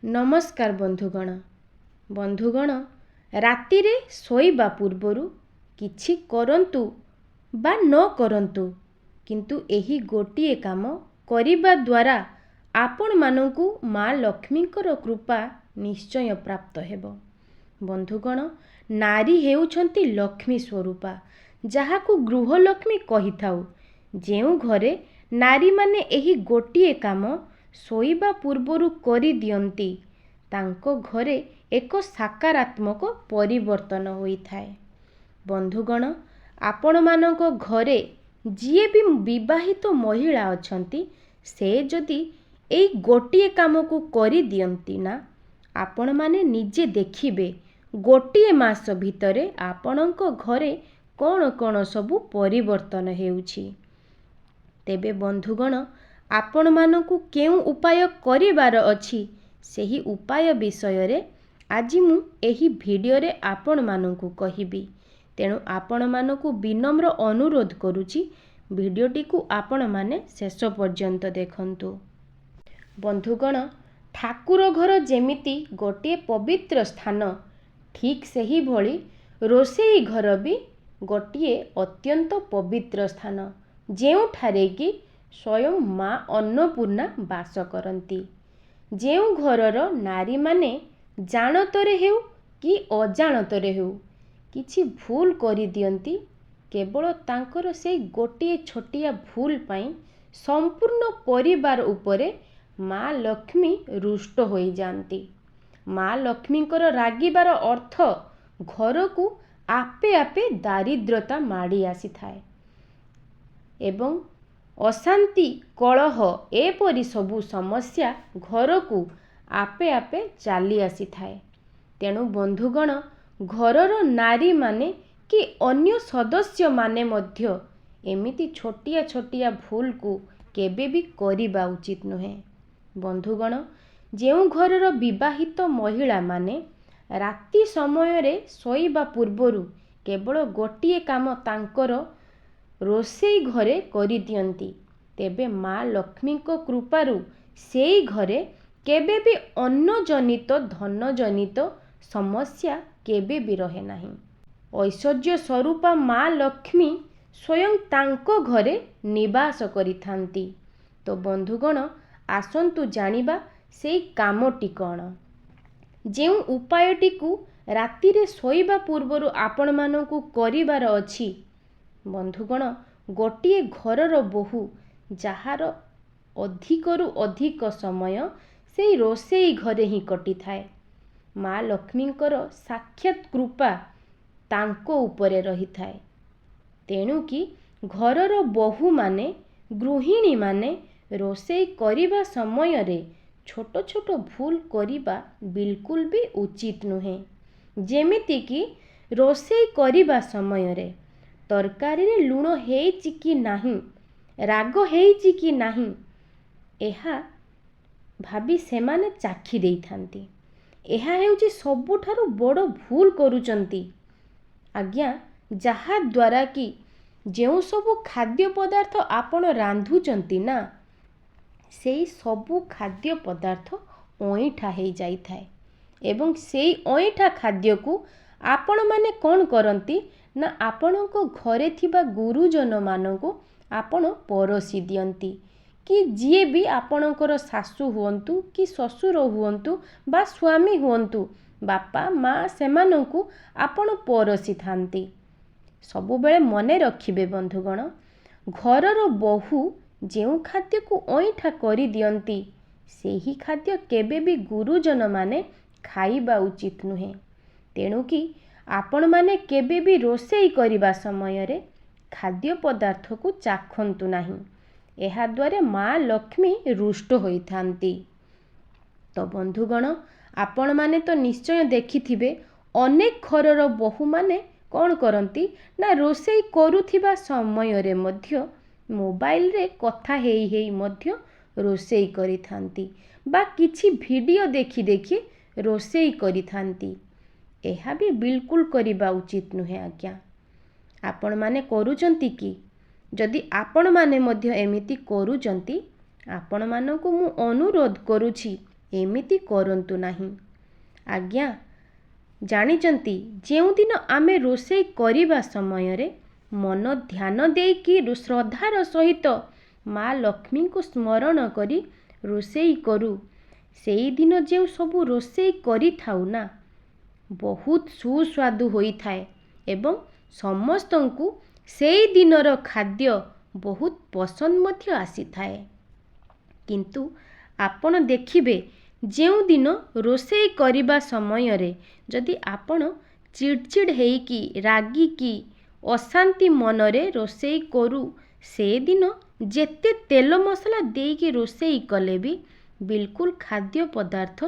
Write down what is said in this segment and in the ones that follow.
नमस्कार बंधुगण राति रे सोइबा पूर्वरु किछि करंतु बा न करंतु किंतु एही गोटिए काम करिबा द्वारा आपण मानंकु माँ लक्ष्मींकर कृपा निश्चय प्राप्त हेबो। बंधुगण नारी हेउछंती लक्ष्मी स्वरूपा जाहाकु गृहलक्ष्मी कहिथाउ। जेउ घरे नारी माने एही गोटिए काम सोइबा पूर्वरु करि दियंती तांको घरे एक सकारात्मक परिवर्तन होइथाए। बंधुगण आपण मानंको घरे जिए भी विवाहित महिला अछंती से जदि एई गोटिए काम को करि दियंती ना आपण माने निजे देखिबे गोटिए मास भितरे आपणको घरे कौन कौन सबु परिवर्तन हेउछि। तेबे बंधुगण आपण मानकु केउ उपाय करिवार अछि सेही उपाय विषय रे आज मु एही भिडियो रे आपण मानकु कहिबी। तेणु आपण मानकु विनम्र अनुरोध करूछि भिडियोटी को आपण माने शेष पर्यंत देखंतु। बंधुगण ठाकुर घर जेमिति गोटे पवित्र स्थान ठीक सही भली रोसेई घर भी गोटे अत्यंत पवित्र स्थान जेउठारे कि स्वयं माँ अन्नपूर्णा बास करती। जेउ घरर नारी माने जानतरे हेउ कि अजाणतरे हेउ किछि भूल करि दियंती केवल तांकर से गोटे छोटिया भूल पाई संपूर्ण परिवार उपरे माँ लक्ष्मी रुष्ट होई जानती। माँ लक्ष्मींकर रागिबार अर्थ घर को आपे आपे दारिद्रता माड़ी आसी थाए एवं अशांति कलह एपरी सबु समस्या घर को आपे आपे चली आसी थाए। तेणु बंधुगण घरर नारी माने कि अन्य सदस्य माने मध्य एमिति छोटिया छोटिया भूल को केबे भी करिबा उचित नुहे। बंधुगण जेउ घरर विवाहित महिला माने राति समय रे सोइबा पूर्वरु केवल गोटिए काम तांकर रोसेई घरे करि दियंती तेबे माँ लक्ष्मी को कृपारु सेई घरे केबे भी अन्न जनित धन जनित समस्या केबे भी रहे नाही। ऐश्वर्य स्वरूपा माँ लक्ष्मी स्वयं तांको घरे निवास करिथांती। तो बंधुगण आसंतु जानिबा सेई कामटी कौन। जेउ उपायटी को राति रे सोइबा पूर्वरु आपण मानकु करिवार अछि। बंधुगण गोटिए घरर बहु जहार अधिकरु अधिक समय से रोसेई घरे ही कटि थाए माँ लक्ष्मींकर साक्षात कृपा तांको उपरे रही थाए। तेणु कि घरर बहु माने गृहिणी माने रोसेई करिबा समय रे छोट छोट भूल करिबा बिल्कुल भी उचित नुहे। जेमिति कि रोसेई करिबा समय रे तरकारी रे लुण हेइछि कि नाही राग हेइछि कि नाही एहा भाबी सेमाने चाखी देइथांती। एहा हेउछि सबुठारु बड़ भूल करूचंती आज्ञा जहा द्वारा कि जेउ सबु खाद्य पदार्थ आपण रांधुचंती ना सेई सबु खाद्य पदार्थ ओइठा हेइ जाई थाए एवं सेई ओइठा खाद्य को आपण माने कोन करंती ना आपणको घरे थिबा गुरुजन माननको आपण परोसी दियंती कि जिए भी आपणकर सासु हुअंतु कि ससुर हुअंतु बा स्वामी हुअंतु बापा माँ सेमानंकु आपण परोसी थांती। सबु बेले मने रखिबे बंधुगण घरर बहु जेउ खाद्य को ओइठा करि दियंती सेही खाद्य केबे भी गुरुजन माने खाइबा उचित नुहे। तेणु कि आपण माने केबे भी रोसेई करिबा समय रे खाद्य पदार्थ को चाखंतु नाही एहा द्वारा माँ लक्ष्मी रुष्ट होइथांती। तो बंधुगण आपण माने तो निश्चय देखिथिबे अनेक घरर बहु माने कौन करंती ना रोसेई करुथिबा समय रे मध्य मोबाइल रे कथा हेई हेई मध्य रोसेई करिथांती बा किछि वीडियो देखि देखि रोसेई करिथांती। एहा भी बिल्कुल करिबा उचित नुहे आज्ञा। आपण माने करूचंती कि जदि आपण माने मध्य एमिति करूचंती आपण मानकु मु अनुरोध करूछि ଏମିତି କରନ୍ତୁ ନାହିଁ। ଆଜ୍ଞା, ଜାଣିଛନ୍ତି, ଯେଉଁଦିନ ଆମେ ରୋଷେଇ କରିବା ସମୟରେ ମନ ଧ୍ୟାନ ଦେଇକି ଶ୍ରଦ୍ଧାର ସହିତ ମା ଲକ୍ଷ୍ମୀଙ୍କୁ ସ୍ମରଣ କରି ରୋଷେଇ କରୁ, ସେଇଦିନ ଯେଉଁ ସବୁ ରୋଷେଇ କରିଥାଉ ନା, ବହୁତ ସୁସ୍ୱାଦୁ ହୋଇଥାଏ ଏବଂ ସମସ୍ତଙ୍କୁ ସେଇ ଦିନର ଖାଦ୍ୟ ବହୁତ ପସନ୍ଦ ମଧ୍ୟ ଆସିଥାଏ। କିନ୍ତୁ ଆପଣ ଦେଖିବେ, ଯେଉଁଦିନ ରୋଷେଇ କରିବା ସମୟରେ ଯଦି ଆପଣ ଚିଡ଼ଚିଡ଼ ହେଇକି ରାଗିକି ଅଶାନ୍ତି ମନରେ ରୋଷେଇ କରୁ, ସେଦିନ ଯେତେ ତେଲ ମସଲା ଦେଇକି ରୋଷେଇ କଲେ ବି ବିଲକୁଲ ଖାଦ୍ୟ ପଦାର୍ଥ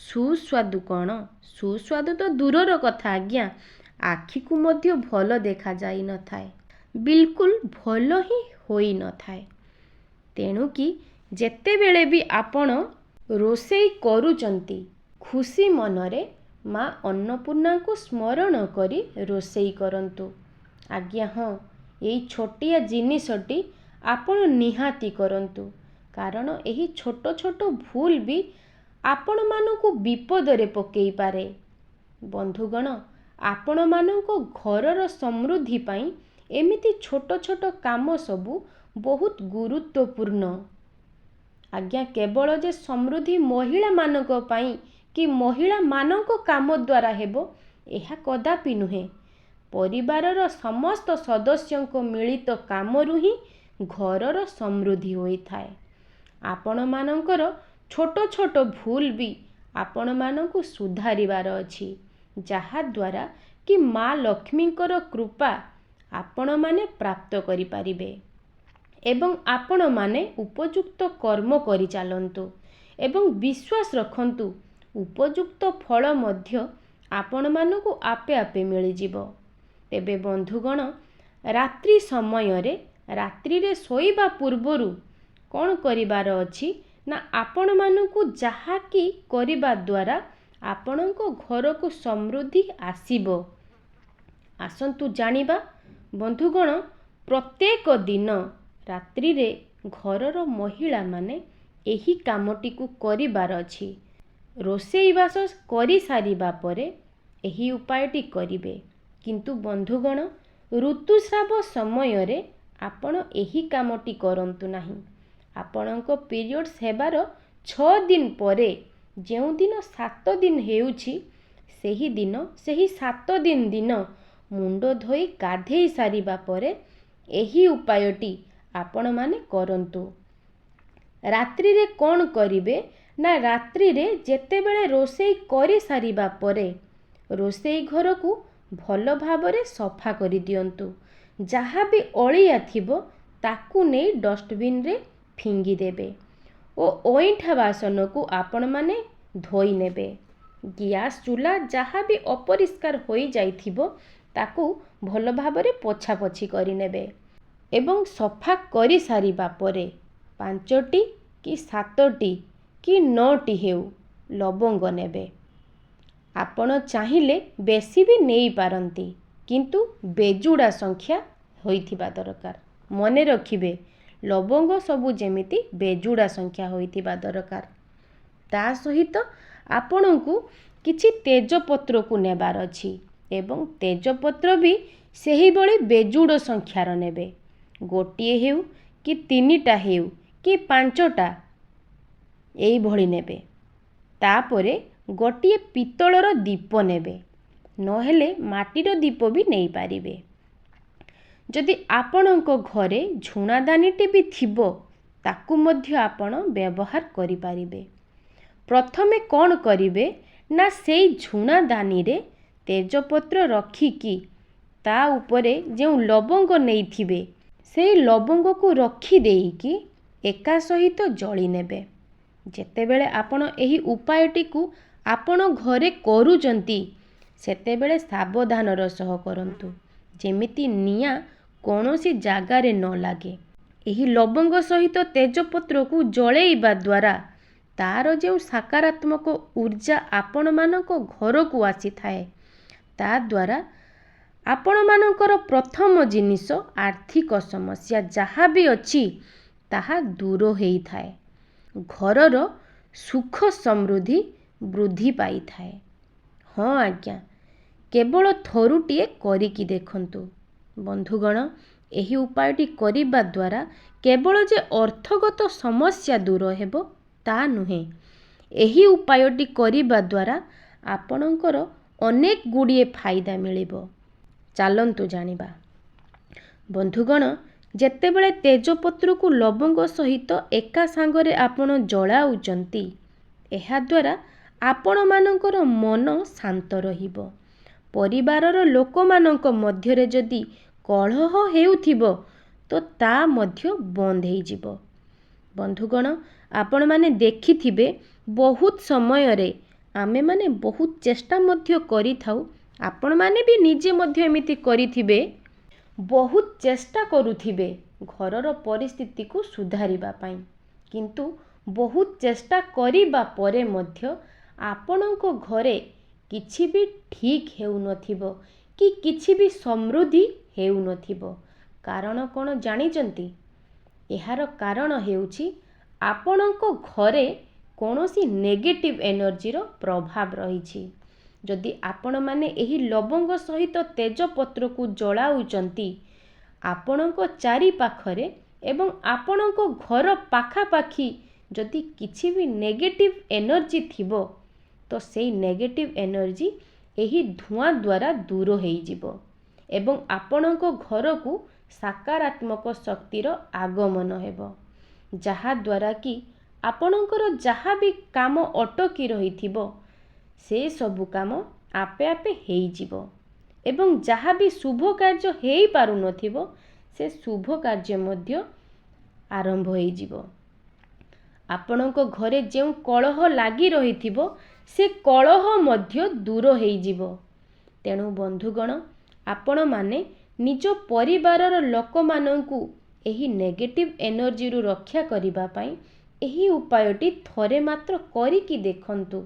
ସୁସ୍ୱାଦୁ କ'ଣ, ସୁସ୍ୱାଦୁ ତ ଦୂରର କଥା ଆଜ୍ଞା, ଆଖିକୁ ମଧ୍ୟ ଭଲ ଦେଖାଯାଇନଥାଏ, ବିଲକୁଲ ଭଲ ହିଁ ହୋଇନଥାଏ। ତେଣୁକି ଯେତେବେଳେ ବି ଆପଣ ରୋଷେଇ କରୁଛନ୍ତି, ଖୁସି ମନରେ ମା ଅନ୍ନପୂର୍ଣ୍ଣାଙ୍କୁ ସ୍ମରଣ କରି ରୋଷେଇ କରନ୍ତୁ। ଆଜ୍ଞା ହଁ, ଏଇ ଛୋଟିଆ ଜିନିଷଟି ଆପଣ ନିହାତି କରନ୍ତୁ, କାରଣ ଏହି ଛୋଟ ଛୋଟ ଭୁଲ ବି ଆପଣମାନଙ୍କୁ ବିପଦରେ ପକାଇ ପାରେ। ବନ୍ଧୁଗଣ, ଆପଣମାନଙ୍କ ଘରର ସମୃଦ୍ଧି ପାଇଁ ଏମିତି ଛୋଟ ଛୋଟ କାମ ସବୁ ବହୁତ ଗୁରୁତ୍ୱପୂର୍ଣ୍ଣ। ଆଜ୍ଞା, କେବଳ ଯେ ସମୃଦ୍ଧି ମହିଳାମାନଙ୍କ ପାଇଁ କି ମହିଳାମାନଙ୍କ କାମ ଦ୍ୱାରା ହେବ, ଏହା କଦାପି ନୁହେଁ। ପରିବାରର ସମସ୍ତ ସଦସ୍ୟଙ୍କ ମିଳିତ କାମରୁ ହିଁ ଘରର ସମୃଦ୍ଧି ହୋଇଥାଏ। ଆପଣମାନଙ୍କର ଛୋଟ ଛୋଟ ଭୁଲ ବି ଆପଣମାନଙ୍କୁ ସୁଧାରିବାର ଅଛି, ଯାହାଦ୍ୱାରା କି ମା ଲକ୍ଷ୍ମୀଙ୍କର କୃପା ଆପଣମାନେ ପ୍ରାପ୍ତ କରିପାରିବେ ଏବଂ ଆପଣମାନେ ଉପଯୁକ୍ତ କର୍ମ କରିଚାଲନ୍ତୁ ଏବଂ ବିଶ୍ୱାସ ରଖନ୍ତୁ, ଉପଯୁକ୍ତ ଫଳ ମଧ୍ୟ ଆପଣମାନଙ୍କୁ ଆପେ ଆପେ ମିଳିଯିବ। ତେବେ ବନ୍ଧୁଗଣ, ରାତ୍ରି ସମୟରେ ରାତ୍ରିରେ ଶୋଇବା ପୂର୍ବରୁ କ'ଣ କରିବାର ଅଛି ନା, ଆପଣମାନଙ୍କୁ ଯାହାକି କରିବା ଦ୍ୱାରା ଆପଣଙ୍କ ଘରକୁ ସମୃଦ୍ଧି ଆସିବ। ଆସନ୍ତୁ ଜାଣିବା ବନ୍ଧୁଗଣ, ପ୍ରତ୍ୟେକ ଦିନ ରାତ୍ରିରେ ଘରର ମହିଳାମାନେ ଏହି କାମଟିକୁ କରିବାର ଅଛି। ରୋଷେଇବାସ କରିସାରିବା ପରେ ଏହି ଉପାୟଟି କରିବେ। କିନ୍ତୁ ବନ୍ଧୁଗଣ, ଋତୁସ୍ରାବ ସମୟରେ ଆପଣ ଏହି କାମଟି କରନ୍ତୁ ନାହିଁ। ଆପଣଙ୍କ ପିରିୟଡ଼୍ସ ହେବାର 6 ଦିନ ପରେ ଯେଉଁଦିନ 7 ଦିନ ହେଉଛି, ସେହି 7 ଦିନ ମୁଣ୍ଡ ଧୋଇ ଗାଧେଇ ସାରିବା ପରେ ଏହି ଉପାୟଟି ଆପଣମାନେ କରନ୍ତୁ। ରାତ୍ରିରେ କ'ଣ କରିବେ ନା, ରାତ୍ରିରେ ଯେତେବେଳେ ରୋଷେଇ କରିସାରିବା ପରେ ରୋଷେଇ ଘରକୁ ଭଲ ଭାବରେ ସଫା କରିଦିଅନ୍ତୁ। ଯାହା ବି ଅଳିଆ ଥିବ ତାକୁ ନେଇ ଡଷ୍ଟବିନ୍ରେ ଫିଙ୍ଗିଦେବେ ଓ ଅଇଁଠା ବାସନକୁ ଆପଣମାନେ ଧୋଇ ନେବେ। ଗ୍ୟାସ୍ ଚୁଲା ଯାହା ବି ଅପରିଷ୍କାର ହୋଇଯାଇଥିବ ତାକୁ ଭଲ ଭାବରେ ପୋଛାପୋଛି କରିନେବେ ଏବଂ ସଫା କରିସାରିବା ପରେ 5ଟି କି 7ଟି କି 9ଟି ହେଉ ଲବଙ୍ଗ ନେବେ। ଆପଣ ଚାହିଁଲେ ବେଶୀ ବି ନେଇପାରନ୍ତି, କିନ୍ତୁ ବେଜୁଡ଼ା ସଂଖ୍ୟା ହୋଇଥିବା ଦରକାର। ମନେ ରଖିବେ, ଲବଙ୍ଗ ସବୁ ଯେମିତି ବେଜୁଡ଼ା ସଂଖ୍ୟା ହୋଇଥିବା ଦରକାର। ତା ସହିତ ଆପଣଙ୍କୁ କିଛି ତେଜପତ୍ରକୁ ନେବାର ଅଛି ଏବଂ ତେଜପତ୍ର ବି ସେହିଭଳି ବେଜୁଡ଼ ସଂଖ୍ୟାର ନେବେ। ଗୋଟିଏ ହେଉ କି 3ଟା ହେଉ କି 5ଟା, ଏଇଭଳି ନେବେ। ତାପରେ ଗୋଟିଏ ପିତ୍ତଳର ଦୀପ ନେବେ, ନହେଲେ ମାଟିର ଦୀପ ବି ନେଇପାରିବେ। ଯଦି ଆପଣଙ୍କ ଘରେ ଝୁଣାଦାନିଟି ବି ଥିବ, ତାକୁ ମଧ୍ୟ ଆପଣ ବ୍ୟବହାର କରିପାରିବେ। ପ୍ରଥମେ କ'ଣ କରିବେ ନା, ସେଇ ଝୁଣାଦାନିରେ ତେଜପତ୍ର ରଖିକି ତା ଉପରେ ଯେଉଁ ଲବଙ୍ଗ ନେଇଥିବେ, ସେଇ ଲବଙ୍ଗକୁ ରଖିଦେଇକି ଏକା ସହିତ ଜଳି ନେବେ। ଯେତେବେଳେ ଆପଣ ଏହି ଉପାୟଟିକୁ ଆପଣ ଘରେ କରୁଛନ୍ତି, ସେତେବେଳେ ସାବଧାନର ସହ କରନ୍ତୁ, ଯେମିତି ନିଆଁ କୌଣସି ଜାଗାରେ ନ ଲାଗେ। ଏହି ଲବଙ୍ଗ ସହିତ ତେଜପତ୍ରକୁ ଜଳେଇବା ଦ୍ୱାରା ତାର ଯେଉଁ ସକାରାତ୍ମକ ଊର୍ଜା ଆପଣମାନଙ୍କ ଘରକୁ ଆସିଥାଏ, ତା ଦ୍ୱାରା ଆପଣମାନଙ୍କର ପ୍ରଥମ ଜିନିଷ ଆର୍ଥିକ ସମସ୍ୟା ଯାହା ବି ଅଛି ତାହା ଦୂର ହେଇଥାଏ। ଘରର ସୁଖ ସମୃଦ୍ଧି ବୃଦ୍ଧି ପାଇଥାଏ। ହଁ ଆଜ୍ଞା, କେବଳ ଥରୁଟିଏ କରିକି ଦେଖନ୍ତୁ। ବନ୍ଧୁଗଣ, ଏହି ଉପାୟଟି କରିବା ଦ୍ୱାରା କେବଳ ଯେ ଅର୍ଥଗତ ସମସ୍ୟା ଦୂର ହେବ ତା ନୁହେଁ, ଏହି ଉପାୟଟି କରିବା ଦ୍ୱାରା ଆପଣଙ୍କର ଅନେକ ଗୁଡ଼ିଏ ଫାଇଦା ମିଳିବ। ଚାଲନ୍ତୁ ଜାଣିବା। ବନ୍ଧୁଗଣ, ଯେତେବେଳେ ତେଜପତ୍ରକୁ ଲବଙ୍ଗ ସହିତ ଏକା ସାଙ୍ଗରେ ଆପଣ ଜଳାଉଛନ୍ତି, ଏହାଦ୍ୱାରା ଆପଣମାନଙ୍କର ମନ ଶାନ୍ତ ରହିବ। ପରିବାରର ଲୋକମାନଙ୍କ ମଧ୍ୟରେ ଯଦି କଳହ ହେଉଥିବ ତ ତା ମଧ୍ୟ ବନ୍ଦ ହେଇଯିବ। ବନ୍ଧୁଗଣ, ଆପଣମାନେ ଦେଖିଥିବେ ବହୁତ ସମୟରେ ଆମେମାନେ ବହୁତ ଚେଷ୍ଟା ମଧ୍ୟ କରିଥାଉ, ଆପଣମାନେ ବି ନିଜେ ମଧ୍ୟ ଏମିତି କରିଥିବେ, ବହୁତ ଚେଷ୍ଟା କରୁଥିବେ ଘରର ପରିସ୍ଥିତିକୁ ସୁଧାରିବା ପାଇଁ, କିନ୍ତୁ ବହୁତ ଚେଷ୍ଟା କରିବା ପରେ ମଧ୍ୟ ଆପଣଙ୍କ ଘରେ କିଛି ବି ଠିକ୍ ହେଉନଥିବ କି କିଛି ବି ସମୃଦ୍ଧି ହେଉନଥିବ। କାରଣ କ'ଣ ଜାଣିଛନ୍ତି? ଏହାର କାରଣ ହେଉଛି ଆପଣଙ୍କ ଘରେ କୌଣସି ନେଗେଟିଭ୍ ଏନର୍ଜିର ପ୍ରଭାବ ରହିଛି। ଯଦି ଆପଣମାନେ ଏହି ଲବଙ୍ଗ ସହିତ ତେଜପତ୍ରକୁ ଜଳାଉଛନ୍ତି, ଆପଣଙ୍କ ଚାରିପାଖରେ ଏବଂ ଆପଣଙ୍କ ଘର ପାଖାପାଖି ଯଦି କିଛି ବି ନେଗେଟିଭ୍ ଏନର୍ଜି ଥିବ, ତ ସେଇ ନେଗେଟିଭ୍ ଏନର୍ଜି ଏହି ଧୂଆଁ ଦ୍ୱାରା ଦୂର ହେଇଯିବ ଏବଂ ଆପଣଙ୍କ ଘରକୁ ସକାରାତ୍ମକ ଶକ୍ତିର ଆଗମନ ହେବ, ଯାହାଦ୍ୱାରା କି ଆପଣଙ୍କର ଯାହା ବି କାମ ଅଟକି ରହିଥିବ ସେସବୁ କାମ ଆପେ ଆପେ ହେଇଯିବ ଏବଂ ଯାହା ବି ଶୁଭ କାର୍ଯ୍ୟ ହେଇପାରୁନଥିବ ସେ ଶୁଭ କାର୍ଯ୍ୟ ମଧ୍ୟ ଆରମ୍ଭ ହେଇଯିବ। ଆପଣଙ୍କ ଘରେ ଯେଉଁ କଳହ ଲାଗି ରହିଥିବ ସେ କଳହ ମଧ୍ୟ ଦୂର ହେଇଯିବ। ତେଣୁ ବନ୍ଧୁଗଣ, ଆପଣମାନେ ନିଜ ପରିବାରର ଲୋକମାନଙ୍କୁ ଏହି ନେଗେଟିଭ୍ ଏନର୍ଜିରୁ ରକ୍ଷା କରିବା ପାଇଁ ଏହି ଉପାୟଟି ଥରେ ମାତ୍ର କରିକି ଦେଖନ୍ତୁ।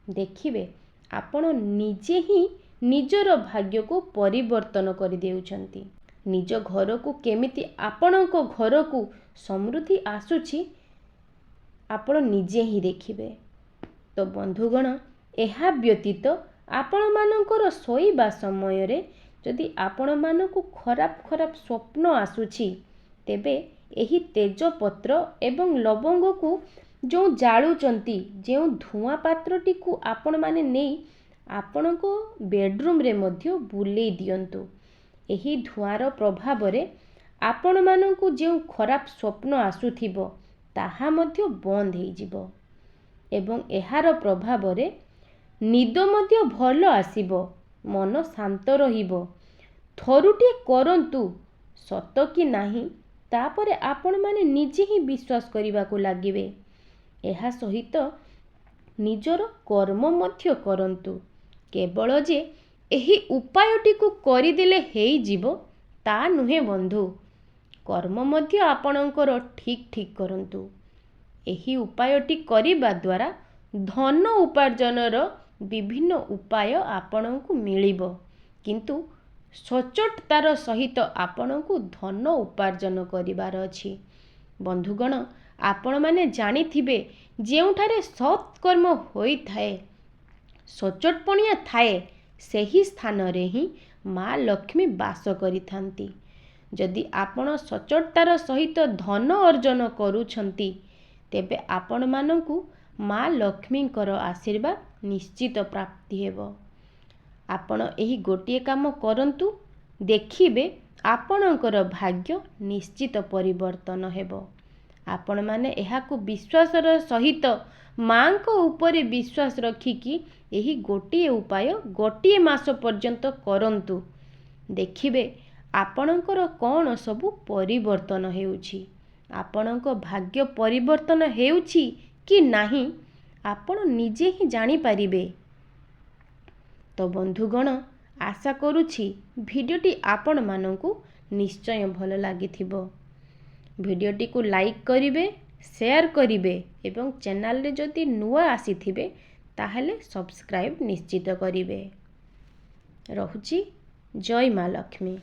ଦେଖିବେ ଆପଣ ନିଜେ ହିଁ ନିଜର ଭାଗ୍ୟକୁ ପରିବର୍ତ୍ତନ କରିଦେଉଛନ୍ତି। ନିଜ ଘରକୁ କେମିତି ଆପଣଙ୍କ ଘରକୁ ସମୃଦ୍ଧି ଆସୁଛି ଆପଣ ନିଜେ ହିଁ ଦେଖିବେ। ତ ବନ୍ଧୁଗଣ, ଏହା ବ୍ୟତୀତ ଆପଣମାନଙ୍କର ଶୋଇବା ସମୟରେ ଯଦି ଆପଣମାନଙ୍କୁ ଖରାପ ସ୍ୱପ୍ନ ଆସୁଛି, ତେବେ ଏହି ତେଜପତ୍ର ଏବଂ ଲବଙ୍ଗକୁ ଯେଉଁ ଜାଳୁଛନ୍ତି, ଯେଉଁ ଧୂଆଁ ପାତ୍ରଟିକୁ ଆପଣମାନେ ନେଇ ଆପଣଙ୍କ ବେଡରୁମ୍ରେ ମଧ୍ୟ ବୁଲେଇ ଦିଅନ୍ତୁ। ଏହି ଧୂଆଁର ପ୍ରଭାବରେ ଆପଣମାନଙ୍କୁ ଯେଉଁ ଖରାପ ସ୍ୱପ୍ନ ଆସୁଥିବ ତାହା ମଧ୍ୟ ବନ୍ଦ ହେଇଯିବ ଏବଂ ଏହାର ପ୍ରଭାବରେ ନିଦ ମଧ୍ୟ ଭଲ ଆସିବ, ମନ ଶାନ୍ତ ରହିବ। ଥରୁଟିଏ କରନ୍ତୁ, ସତ କି ନାହିଁ ତାପରେ ଆପଣମାନେ ନିଜେ ହିଁ ବିଶ୍ୱାସ କରିବାକୁ ଲାଗିବେ। ଏହା ସହିତ ନିଜର କର୍ମ ମଧ୍ୟ କରନ୍ତୁ। କେବଳ ଯେ ଏହି ଉପାୟଟିକୁ କରିଦେଲେ ହେଇଯିବ ତା ନୁହେଁ ବନ୍ଧୁ, କର୍ମ ମଧ୍ୟ ଆପଣଙ୍କର ଠିକ୍ କରନ୍ତୁ। ଏହି ଉପାୟଟି କରିବା ଦ୍ୱାରା ଧନ ଉପାର୍ଜନର ବିଭିନ୍ନ ଉପାୟ ଆପଣଙ୍କୁ ମିଳିବ, କିନ୍ତୁ ସଚ୍ଚୋଟତାର ସହିତ ଆପଣଙ୍କୁ ଧନ ଉପାର୍ଜନ କରିବାର ଅଛି। ବନ୍ଧୁଗଣ, ଆପଣମାନେ ଜାଣିଥିବେ ଯେଉଁଠାରେ ସତ୍କର୍ମ ହୋଇଥାଏ, ସଚ୍ଚୋଟପଣିଆ ଥାଏ, ସେହି ସ୍ଥାନରେ ହିଁ ମା ଲକ୍ଷ୍ମୀ ବାସ କରିଥାନ୍ତି। ଯଦି ଆପଣ ସଚ୍ଚୋଟତାର ସହିତ ଧନ ଅର୍ଜନ କରୁଛନ୍ତି, ତେବେ ଆପଣମାନଙ୍କୁ ମା ଲକ୍ଷ୍ମୀଙ୍କର ଆଶୀର୍ବାଦ ନିଶ୍ଚିତ ପ୍ରାପ୍ତି ହେବ। ଆପଣ ଏହି ଗୋଟିଏ କାମ କରନ୍ତୁ, ଦେଖିବେ ଆପଣଙ୍କର ଭାଗ୍ୟ ନିଶ୍ଚିତ ପରିବର୍ତ୍ତନ ହେବ। ଆପଣମାନେ ଏହାକୁ ବିଶ୍ୱାସର ସହିତ ମାଙ୍କ ଉପରେ ବିଶ୍ୱାସ ରଖିକି ଏହି ଗୋଟିଏ ଉପାୟ ଗୋଟିଏ ମାସ ପର୍ଯ୍ୟନ୍ତ କରନ୍ତୁ। ଦେଖିବେ ଆପଣଙ୍କର କ'ଣ ସବୁ ପରିବର୍ତ୍ତନ ହେଉଛି। ଆପଣଙ୍କ ଭାଗ୍ୟ ପରିବର୍ତ୍ତନ ହେଉଛି କି ନାହିଁ ଆପଣ ନିଜେ ହିଁ ଜାଣିପାରିବେ। ତ ବନ୍ଧୁଗଣ, ଆଶା କରୁଛି ଭିଡ଼ିଓଟି ଆପଣମାନଙ୍କୁ ନିଶ୍ଚୟ ଭଲ ଲାଗିଥିବ। ଭିଡ଼ିଓଟିକୁ ଲାଇକ୍ କରିବେ, ସେୟାର କରିବେ ଏବଂ ଚ୍ୟାନେଲରେ ଯଦି ନୂଆ ଆସିଥିବେ ତାହେଲେ ସବସ୍କ୍ରାଇବ୍ ନିଶ୍ଚିତ କରିବେ। ରହୁଛି। ଜୟ ମା ଲକ୍ଷ୍ମୀ।